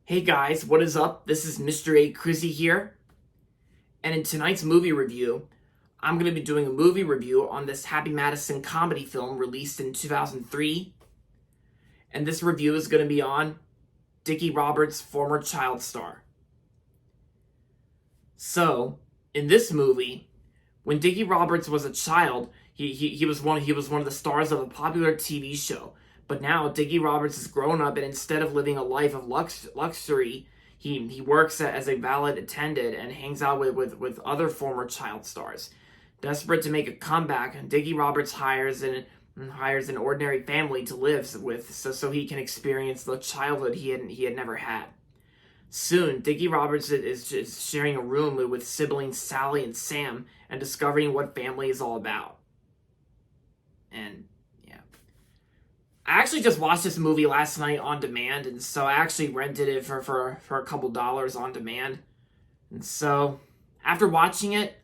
Hey guys, what is up? This is Mr. A. Crizzy here, and in tonight's movie review, I'm going to be doing a movie review on this Happy Madison comedy film released in 2003, and this review is going to be on Dickie Roberts' former child star. So, in this movie, when Dickie Roberts was a child, he was one of the stars of a popular TV show. But now Dickie Roberts has grown up, and instead of living a life of luxury, he works as a valet attendant and hangs out with other former child stars. Desperate to make a comeback, Dickie Roberts hires an ordinary family to live with, so he can experience the childhood he had never had. Soon, Dickie Roberts is sharing a room with siblings Sally and Sam and discovering what family is all about. And yeah. I actually just watched this movie last night on demand, and so I actually rented it for a couple dollars on demand. And so, after watching it,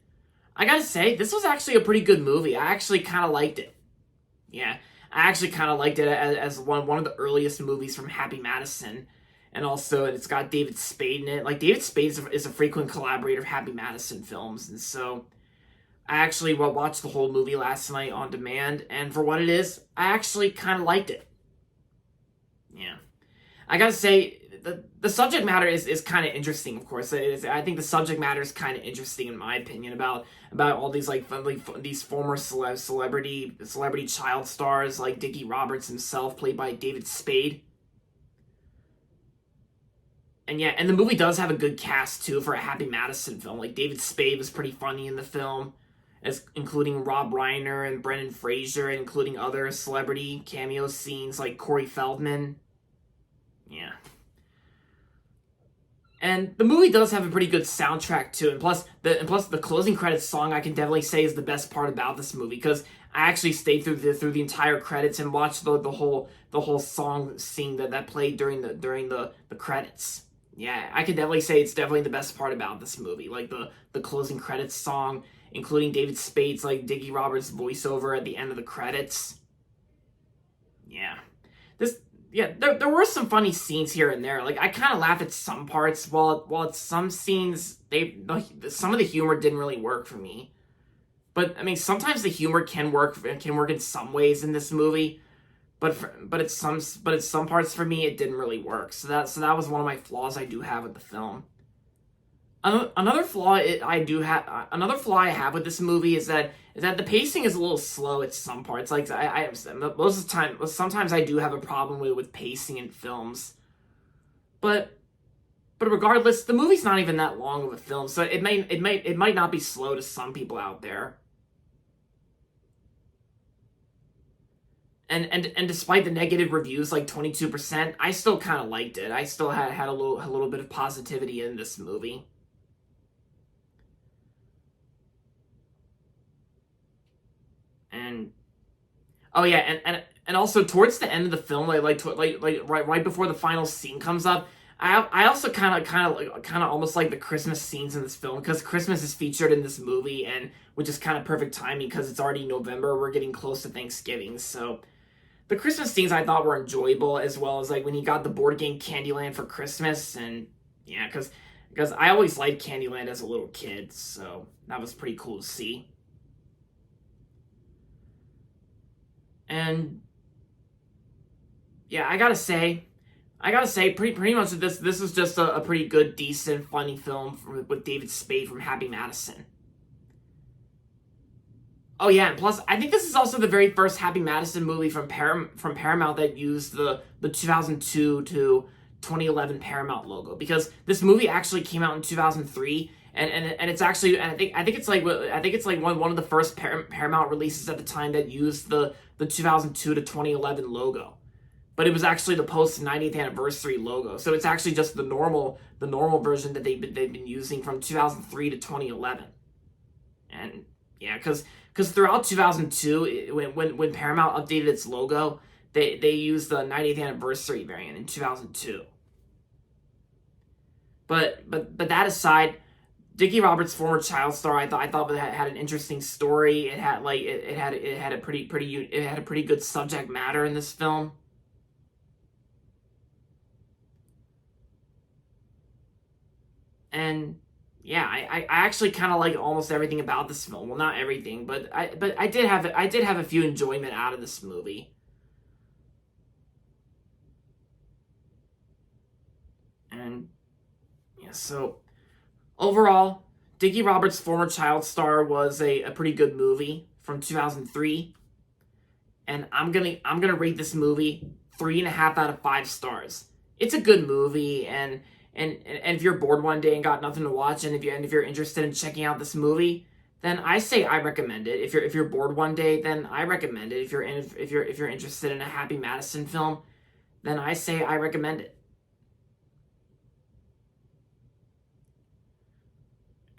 I gotta say, this was actually a pretty good movie. I actually kind of liked it. Yeah, I actually kind of liked it as one of the earliest movies from Happy Madison. And also, it's got David Spade in it. Like, David Spade is a frequent collaborator of Happy Madison films. And so, I actually watched the whole movie last night on demand. And for what it is, I actually kind of liked it. Yeah. I gotta say, the subject matter is kind of interesting, of course. I think the subject matter is kind of interesting, in my opinion, about all these these former celebrity child stars, like Dickie Roberts himself, played by David Spade. And yeah, and the movie does have a good cast, too, for a Happy Madison film. Like, David Spade was pretty funny in the film, including Rob Reiner and Brendan Fraser, and including other celebrity cameo scenes like Corey Feldman. Yeah. And the movie does have a pretty good soundtrack, too. And plus the closing credits song, I can definitely say, is the best part about this movie, because I actually stayed through the entire credits and watched the whole song scene that played during the credits. Yeah, I can definitely say it's definitely the best part about this movie. Like, the closing credits song, including David Spade's, like, Dickie Roberts voiceover at the end of the credits. Yeah. There were some funny scenes here and there. Like, I kind of laughed at some parts, while at some scenes, some of the humor didn't really work for me. But, I mean, sometimes the humor can work in some ways in this movie. But at some parts for me, it didn't really work. So that was one of my flaws I do have with the film. Another flaw I have with this movie is that the pacing is a little slow at some parts. Like, most of the time, sometimes I do have a problem with pacing in films. But regardless, the movie's not even that long of a film, so it might not be slow to some people out there. And despite the negative reviews, like 22%, I still kind of liked it. I still had a little bit of positivity in this movie. And oh yeah, and also towards the end of the film, like right before the final scene comes up, I also kind of almost like the Christmas scenes in this film, because Christmas is featured in this movie, and which is kind of perfect timing because it's already November. We're getting close to Thanksgiving, so. The Christmas scenes I thought were enjoyable, as well as like when he got the board game Candyland for Christmas, and yeah, because I always liked Candyland as a little kid, so that was pretty cool to see. And yeah, I gotta say, pretty much this was just a pretty good, decent, funny film with David Spade from Happy Madison. Oh yeah, and plus, I think this is also the very first Happy Madison movie from Paramount that used the 2002 to 2011 Paramount logo, because this movie actually came out in 2003, and it's actually, and I think it's like one of the first Paramount releases at the time that used the 2002 to 2011 logo. But it was actually the post 90th anniversary logo, so it's actually just the normal version that they've been using from 2003 to 2011. And yeah, because throughout 2002, when Paramount updated its logo, they used the 90th anniversary variant in 2002. But that aside, Dickie Roberts' former child star, I thought that had an interesting story. It had a pretty good subject matter in this film. And yeah, I actually kind of like almost everything about this film. Well, not everything, but I did have a few enjoyment out of this movie. And yeah, so overall, Dickie Roberts' Former Child Star was a pretty good movie from 2003, and I'm gonna rate this movie 3.5 out of 5 stars. It's a good movie, and if you're bored one day and got nothing to watch, and if you're interested in checking out this movie, then I say I recommend it. If you're bored one day, then I recommend it. If you're interested in a Happy Madison film, then I say I recommend it.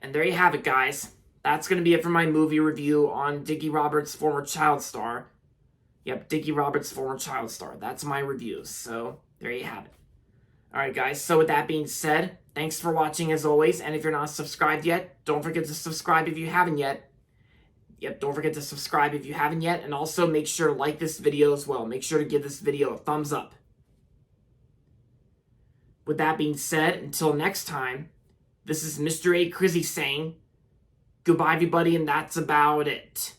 And there you have it, guys. That's going to be it for my movie review on Dickie Roberts' Former Child Star. Yep, Dickie Roberts' Former Child Star. That's my review. So, there you have it. Alright, guys. So, with that being said, thanks for watching as always. And if you're not subscribed yet, don't forget to subscribe if you haven't yet. Yep, don't forget to subscribe if you haven't yet. And also, make sure to like this video as well. Make sure to give this video a thumbs up. With that being said, until next time, this is Mr. A. Crizzy saying, goodbye, everybody, and that's about it.